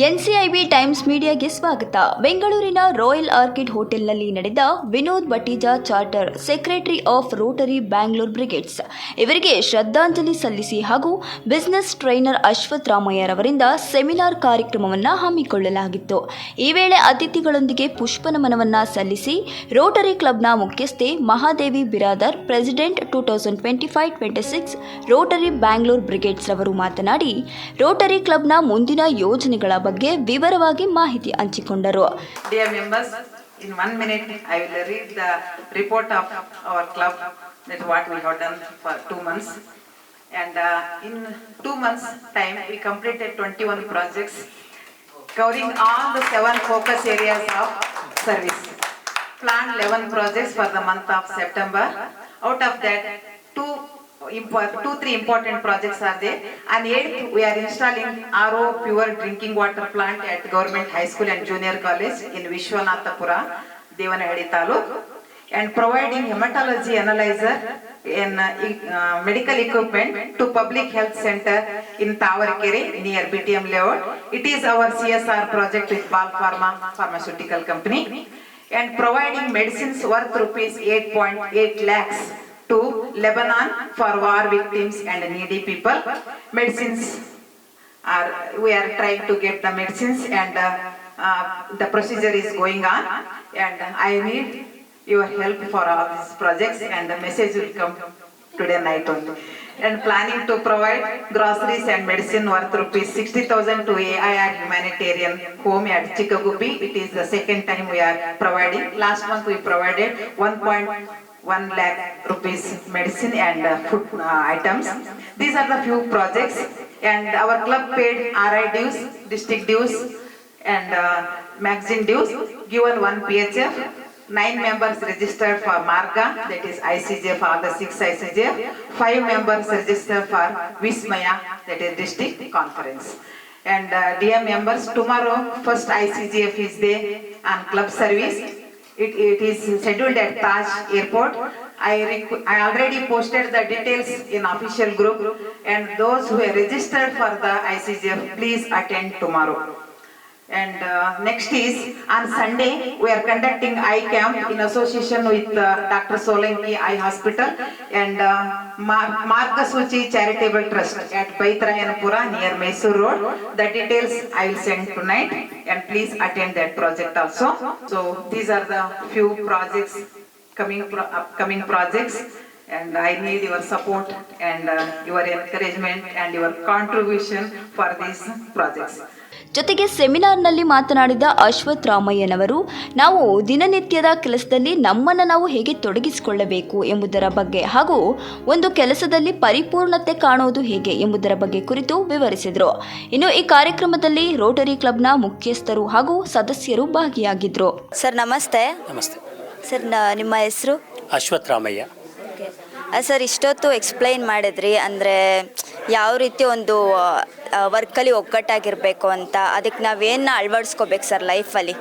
NCIB times ಮೀಡಿಯಾಗೆ ಸ್ವಾಗತ. ಬೆಂಗಳೂರಿನ royal Orchid ಹೋಟೆಲ್ನಲ್ಲಿ ನಡೆದ Vinod Bateja charter secretary of Rotary Bangalore Brigades ಇವರಿಗೆ ಶ್ರದ್ಧಾಂಜಲಿ ಸಲ್ಲಿಸಿ ಹಾಗೂ ಬಿಸಿನೆಸ್ ಟ್ರೈನರ್ ಅಶ್ವಥ್ ರಾಮಯ್ಯರವರಿಂದ ಸೆಮಿನಾರ್ ಕಾರ್ಯಕ್ರಮವನ್ನು ಹಮ್ಮಿಕೊಳ್ಳಲಾಗಿತ್ತು. ಈ ವೇಳೆ ಅತಿಥಿಗಳೊಂದಿಗೆ ಪುಷ್ಪ ನಮನವನ್ನು ಸಲ್ಲಿಸಿ ರೋಟರಿ ಕ್ಲಬ್ನ ಮುಖ್ಯಸ್ಥೆ Mahadevi Biradar, president 2025-26 Rotary Bangalore brigades ರವರು ಮಾತನಾಡಿ ರೋಟರಿ ಕ್ಲಬ್ನ ಮುಂದಿನ ಯೋಜನೆಗಳ ಬಗ್ಗೆ ವಿವರವಾಗಿ ಮಾಹಿತಿ ಹಂಚಿಕೊಂಡರು. Dear members, in 1 minute I will read the report of our club. That's what we have done for 2 months. And in 2 months time we completed 21 projects covering all the 7 focus areas of service. Planned 11 projects for the month of September. Out of that, 3 important projects are there. And 8th, we are installing RO pure drinking water plant at Government High School and Junior College in Vishwanathapura, Devanahedi Taluk, and providing hematology analyzer and medical equipment to Public Health Center in Tavarkere near BTM layout. It is our CSR project with Bal Pharma Pharmaceutical Company, and providing medicines worth rupees 8.8 lakhs to Lebanon for war victims and needy people. We are trying to get the medicines, and the procedure is going on, and I need your help for all these projects, and the message will come today night only. And planning to provide groceries and medicine worth rupees 60,000 to AIR Humanitarian Home at Chikagubi. It is the second time we are providing. Last month we provided 1.1 lakh rupees medicine and food items. These are the few projects, and our club paid RI dues, district dues, and magazine dues, given 1 PHF. 9 members registered for Marga, that is ICJF, all the 6 ICJF. 5 members registered for Vismaya, that is district conference. And dear members, tomorrow first ICJF is there on club service. It is scheduled at Taj Airport. I already posted the details in official group, and those who are registered for the ICJF, please attend tomorrow. And next is on Sunday we are conducting eye camp in association with Dr. Solanki Eye Hospital and Margasuchi Charitable Trust at Paitrayanapura near Mysore Road. The details I will send tonight, and please attend that project also. So these are the few projects, upcoming projects, and I need your support and your encouragement and your contribution for these projects. ಜೊತೆಗೆ ಸೆಮಿನಾರ್ನಲ್ಲಿ ಮಾತನಾಡಿದ ಅಶ್ವಥ್ ರಾಮಯ್ಯನವರು, ನಾವು ದಿನನಿತ್ಯದ ಕೆಲಸದಲ್ಲಿ ನಮ್ಮನ್ನು ನಾವು ಹೇಗೆ ತೊಡಗಿಸಿಕೊಳ್ಳಬೇಕು ಎಂಬುದರ ಬಗ್ಗೆ ಹಾಗೂ ಒಂದು ಕೆಲಸದಲ್ಲಿ ಪರಿಪೂರ್ಣತೆ ಕಾಣುವುದು ಹೇಗೆ ಎಂಬುದರ ಬಗ್ಗೆ ಕುರಿತು ವಿವರಿಸಿದರು. ಇನ್ನು ಈ ಕಾರ್ಯಕ್ರಮದಲ್ಲಿ ರೋಟರಿ ಕ್ಲಬ್ನ ಮುಖ್ಯಸ್ಥರು ಹಾಗೂ ಸದಸ್ಯರು ಭಾಗಿಯಾಗಿದ್ದರು. ಸರ್ ನಮಸ್ತೆ. ನಮಸ್ತೆ ಸರ್, ನಿಮ್ಮ ಹೆಸರು? ಅಶ್ವಥ್ ರಾಮಯ್ಯ. ಸರ್, ಇಷ್ಟೊತ್ತು ಎಕ್ಸ್ಪ್ಲೈನ್ ಮಾಡಿದ್ರಿ, ಅಂದರೆ ಯಾವ ರೀತಿ ಒಂದು ವರ್ಕಲ್ಲಿ ಒಗ್ಗಟ್ಟಾಗಿರಬೇಕು ಅಂತ. ಅದಕ್ಕೆ ನಾವೇನು ಅಳವಡಿಸ್ಕೋಬೇಕು ಸರ್ ಲೈಫಲ್ಲಿ?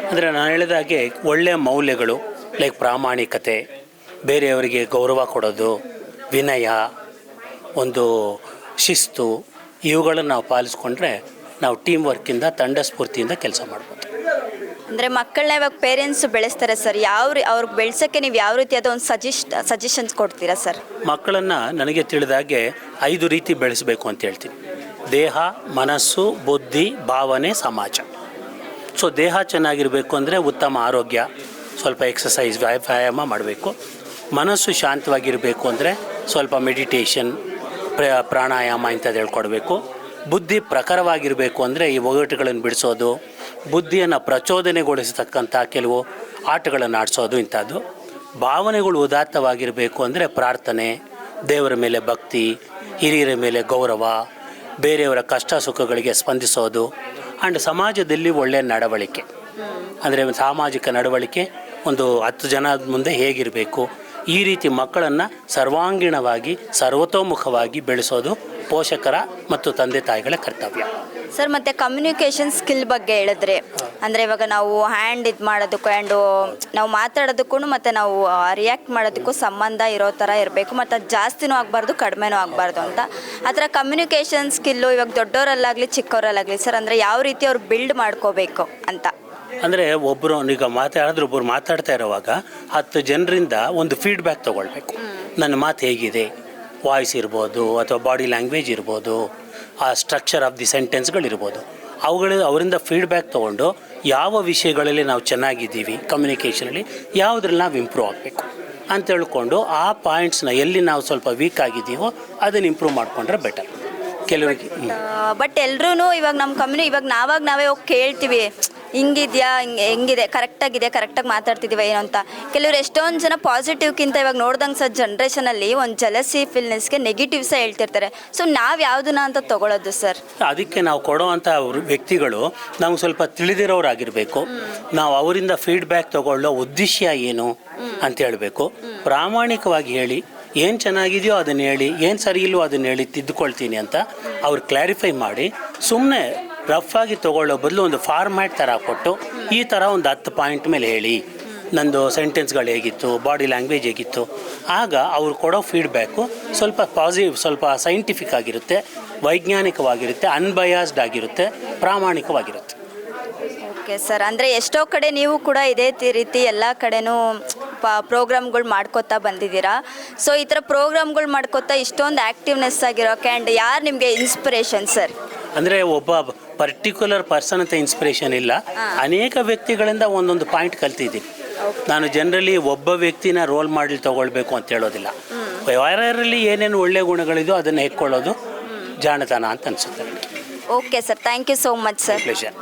ಅಂದರೆ ನಾನು ಹೇಳಿದಾಗೆ ಒಳ್ಳೆಯ ಮೌಲ್ಯಗಳು, ಲೈಕ್ ಪ್ರಾಮಾಣಿಕತೆ, ಬೇರೆಯವರಿಗೆ ಗೌರವ ಕೊಡೋದು, ವಿನಯ, ಒಂದು ಶಿಸ್ತು, ಇವುಗಳನ್ನು ನಾವು ಪಾಲಿಸ್ಕೊಂಡ್ರೆ ನಾವು ಟೀಮ್ ವರ್ಕಿಂದ, ತಂಡ ಸ್ಫೂರ್ತಿಯಿಂದ ಕೆಲಸ ಮಾಡ್ಬೋದು. ಅಂದರೆ ಮಕ್ಕಳನ್ನ ಇವಾಗ ಪೇರೆಂಟ್ಸು ಬೆಳೆಸ್ತಾರೆ ಸರ್, ಅವ್ರಿಗೆ ಬೆಳೆಸೋಕ್ಕೆ ನೀವು ಯಾವ ರೀತಿಯಾದ ಒಂದು ಸಜೆಷನ್ಸ್ ಕೊಡ್ತೀರಾ ಸರ್? ಮಕ್ಕಳನ್ನು ನನಗೆ ತಿಳಿದಾಗೆ 5 ರೀತಿ ಬೆಳೆಸಬೇಕು ಅಂತ ಹೇಳ್ತೀನಿ. ದೇಹ, ಮನಸ್ಸು, ಬುದ್ಧಿ, ಭಾವನೆ, ಸಮಾಜ. ಸೊ ದೇಹ ಚೆನ್ನಾಗಿರಬೇಕು ಅಂದರೆ ಉತ್ತಮ ಆರೋಗ್ಯ, ಸ್ವಲ್ಪ ಎಕ್ಸಸೈಸ್, ವ್ಯಾಯಾಮ ಮಾಡಬೇಕು. ಮನಸ್ಸು ಶಾಂತವಾಗಿರಬೇಕು ಅಂದರೆ ಸ್ವಲ್ಪ ಮೆಡಿಟೇಷನ್, ಪ್ರಾಣಾಯಾಮ ಇಂಥದ್ದು ಹೇಳ್ಕೊಡ್ಬೇಕು. ಬುದ್ಧಿ ಪ್ರಖರವಾಗಿರಬೇಕು ಅಂದರೆ ಈ ಒಗಟುಗಳನ್ನು ಬಿಡಿಸೋದು, ಬುದ್ಧಿಯನ್ನು ಪ್ರಚೋದನೆಗೊಳಿಸತಕ್ಕಂಥ ಕೆಲವು ಆಟಗಳನ್ನು ಆಡಿಸೋದು ಇಂಥದ್ದು. ಭಾವನೆಗಳು ಉದಾತ್ತವಾಗಿರಬೇಕು ಅಂದರೆ ಪ್ರಾರ್ಥನೆ, ದೇವರ ಮೇಲೆ ಭಕ್ತಿ, ಹಿರಿಯರ ಮೇಲೆ ಗೌರವ, ಬೇರೆಯವರ ಕಷ್ಟ ಸುಖಗಳಿಗೆ ಸ್ಪಂದಿಸೋದು. ಆ್ಯಂಡ್ ಸಮಾಜದಲ್ಲಿ ಒಳ್ಳೆಯ ನಡವಳಿಕೆ, ಅಂದರೆ ಸಾಮಾಜಿಕ ನಡವಳಿಕೆ, ಒಂದು 10 ಜನ ಮುಂದೆ ಹೇಗಿರಬೇಕು, ಈ ರೀತಿ ಮಕ್ಕಳನ್ನು ಸರ್ವಾಂಗೀಣವಾಗಿ ಸರ್ವತೋಮುಖವಾಗಿ ಬೆಳೆಸೋದು ಪೋಷಕರ ಮತ್ತು ತಂದೆ ತಾಯಿಗಳ ಕರ್ತವ್ಯ. ಸರ್ ಮತ್ತು ಕಮ್ಯುನಿಕೇಷನ್ ಸ್ಕಿಲ್ ಬಗ್ಗೆ ಹೇಳಿದ್ರೆ ಅಂದರೆ ಇವಾಗ ನಾವು ಹ್ಯಾಂಡ್ ಇದು ಮಾಡೋದಕ್ಕೂ ಆ್ಯಂಡು ನಾವು ಮಾತಾಡೋದಕ್ಕೂ ಮತ್ತು ನಾವು ರಿಯಾಕ್ಟ್ ಮಾಡೋದಕ್ಕೂ ಸಂಬಂಧ ಇರೋ ಥರ ಇರಬೇಕು, ಮತ್ತು ಅದು ಜಾಸ್ತಿನೂ ಆಗಬಾರ್ದು ಕಡಿಮೆನೂ ಆಗಬಾರ್ದು ಅಂತ. ಆ ಥರ ಕಮ್ಯುನಿಕೇಷನ್ ಸ್ಕಿಲ್ಲು ಇವಾಗ ದೊಡ್ಡವರಲ್ಲಾಗಲಿ ಚಿಕ್ಕವರಲ್ಲಾಗಲಿ ಸರ್, ಅಂದರೆ ಯಾವ ರೀತಿ ಅವ್ರು ಬಿಲ್ಡ್ ಮಾಡ್ಕೋಬೇಕು ಅಂತ. ಅಂದರೆ ಒಬ್ಬರು ಈಗ ಒಬ್ಬರು ಮಾತಾಡ್ತಾ ಇರುವಾಗ 10 ಜನರಿಂದ ಒಂದು ಫೀಡ್ಬ್ಯಾಕ್ ತೊಗೊಳ್ಬೇಕು. ನನ್ನ ಮಾತು ಹೇಗಿದೆ, ವಾಯ್ಸ್ ಇರ್ಬೋದು ಅಥವಾ ಬಾಡಿ ಲ್ಯಾಂಗ್ವೇಜ್ ಇರ್ಬೋದು, ಆ ಸ್ಟ್ರಕ್ಚರ್ ಆಫ್ ದಿ ಸೆಂಟೆನ್ಸ್ಗಳಿರ್ಬೋದು, ಅವರಿಂದ ಫೀಡ್ಬ್ಯಾಕ್ ತೊಗೊಂಡು ಯಾವ ವಿಷಯಗಳಲ್ಲಿ ನಾವು ಚೆನ್ನಾಗಿದ್ದೀವಿ ಕಮ್ಯುನಿಕೇಷನಲ್ಲಿ, ಯಾವುದ್ರಲ್ಲಿ ನಾವು ಇಂಪ್ರೂವ್ ಆಗಬೇಕು ಅಂತ ಹೇಳ್ಕೊಂಡು ಆ ಪಾಯಿಂಟ್ಸ್ನ ಎಲ್ಲಿ ನಾವು ಸ್ವಲ್ಪ ವೀಕ್ ಆಗಿದ್ದೀವೋ ಅದನ್ನು ಇಂಪ್ರೂವ್ ಮಾಡಿಕೊಂಡ್ರೆ ಬೆಟರ್. ಕೆಲವರಿಗೆ ಬಟ್ ಎಲ್ಲರೂ ಇವಾಗ ನಮ್ಮ ಇವಾಗ ನಾವೇ ಹೋಗಿ ಕೇಳ್ತೀವಿ, ಹಿಂಗಿದೆಯಾ, ಹೆಂಗಿದೆ, ಕರೆಕ್ಟಾಗಿ ಮಾತಾಡ್ತಿದ್ದೀವ ಏನು ಅಂತ. ಕೆಲವರು ಎಷ್ಟೊಂದು ಜನ ಪಾಸಿಟಿವ್ಗಿಂತ ಇವಾಗ ನೋಡ್ದಂಗೆ ಸರ್ ಜನ್ರೇಷನಲ್ಲಿ ಒಂದು ಜಲಸಿ ಫಿಲ್ನೆಸ್ಗೆ ನೆಗೆಟಿವ್ಸೇ ಹೇಳ್ತಿರ್ತಾರೆ. ಸೊ ನಾವು ಯಾವುದನ್ನ ಅಂತ ತೊಗೊಳೋದು ಸರ್? ಅದಕ್ಕೆ ನಾವು ಕೊಡೋವಂಥ ವ್ಯಕ್ತಿಗಳು ನಮ್ಗೆ ಸ್ವಲ್ಪ ತಿಳಿದಿರೋರಾಗಿರಬೇಕು. ನಾವು ಅವರಿಂದ ಫೀಡ್ಬ್ಯಾಕ್ ತೊಗೊಳ್ಳೋ ಉದ್ದೇಶ ಏನು ಅಂತ ಹೇಳಬೇಕು. ಪ್ರಾಮಾಣಿಕವಾಗಿ ಹೇಳಿ, ಏನು ಚೆನ್ನಾಗಿದೆಯೋ ಅದನ್ನು ಹೇಳಿ, ಏನು ಸರಿ ಇಲ್ಲವೋ ಅದನ್ನು ಹೇಳಿ ತಿದ್ದುಕೊಳ್ತೀನಿ ಅಂತ ಅವ್ರು ಕ್ಲಾರಿಫೈ ಮಾಡಿ, ಸುಮ್ಮನೆ ರಫ್ ಆಗಿ ತೊಗೊಳ್ಳೋ ಬದಲು ಒಂದು ಫಾರ್ಮ್ಯಾಟ್ ಥರ ಕೊಟ್ಟು ಈ ಥರ ಒಂದು 10 ಪಾಯಿಂಟ್ ಮೇಲೆ ಹೇಳಿ, ನಂದು ಸೆಂಟೆನ್ಸ್ಗಳು ಹೇಗಿತ್ತು, ಬಾಡಿ ಲ್ಯಾಂಗ್ವೇಜ್ ಹೇಗಿತ್ತು, ಆಗ ಅವ್ರು ಕೊಡೋ ಫೀಡ್ಬ್ಯಾಕು ಸ್ವಲ್ಪ ಸ್ವಲ್ಪ ಸೈಂಟಿಫಿಕ್ ಆಗಿರುತ್ತೆ, ವೈಜ್ಞಾನಿಕವಾಗಿರುತ್ತೆ, ಅನ್ಬಯಾಸ್ಡ್ ಆಗಿರುತ್ತೆ, ಪ್ರಾಮಾಣಿಕವಾಗಿರುತ್ತೆ. ಓಕೆ ಸರ್, ಅಂದರೆ ಎಷ್ಟೋ ಕಡೆ ನೀವು ಕೂಡ ಇದೇ ರೀತಿ ಎಲ್ಲ ಕಡೆನೂ ಪ್ರೋಗ್ರಾಮ್ಗಳು ಮಾಡ್ಕೋತಾ ಬಂದಿದ್ದೀರಾ. ಸೊ ಈ ಥರ ಪ್ರೋಗ್ರಾಮ್ಗಳು ಮಾಡ್ಕೋತಾ ಇಷ್ಟೊಂದು ಆ್ಯಕ್ಟಿವ್ನೆಸ್ ಆಗಿರೋಕೆ ಆ್ಯಂಡ್ ಯಾರು ನಿಮಗೆ ಇನ್ಸ್ಪಿರೇಷನ್ ಸರ್? ಅಂದರೆ ಒಬ್ಬ ಪರ್ಟಿಕ್ಯುಲರ್ ಪರ್ಸನ್ ಅಂತ ಇನ್ಸ್ಪಿರೇಷನ್ ಇಲ್ಲ, ಅನೇಕ ವ್ಯಕ್ತಿಗಳಿಂದ ಒಂದೊಂದು ಪಾಯಿಂಟ್ ಕಲ್ತಿದ್ದೀನಿ ನಾನು. ಜನರಲಿ ಒಬ್ಬ ವ್ಯಕ್ತಿನ ರೋಲ್ ಮಾಡಲ್ ತೊಗೊಳ್ಬೇಕು ಅಂತ ಹೇಳೋದಿಲ್ಲ. ಯಾರ್ಯಾರಲ್ಲಿ ಏನೇನು ಒಳ್ಳೆಯ ಗುಣಗಳಿದೆಯೋ ಅದನ್ನು ಹೆಕ್ಕೊಳ್ಳೋದು ಜಾಣತನ ಅಂತ ಅನಿಸುತ್ತೆ. Okay sir, thank you so much sir. Pleasure.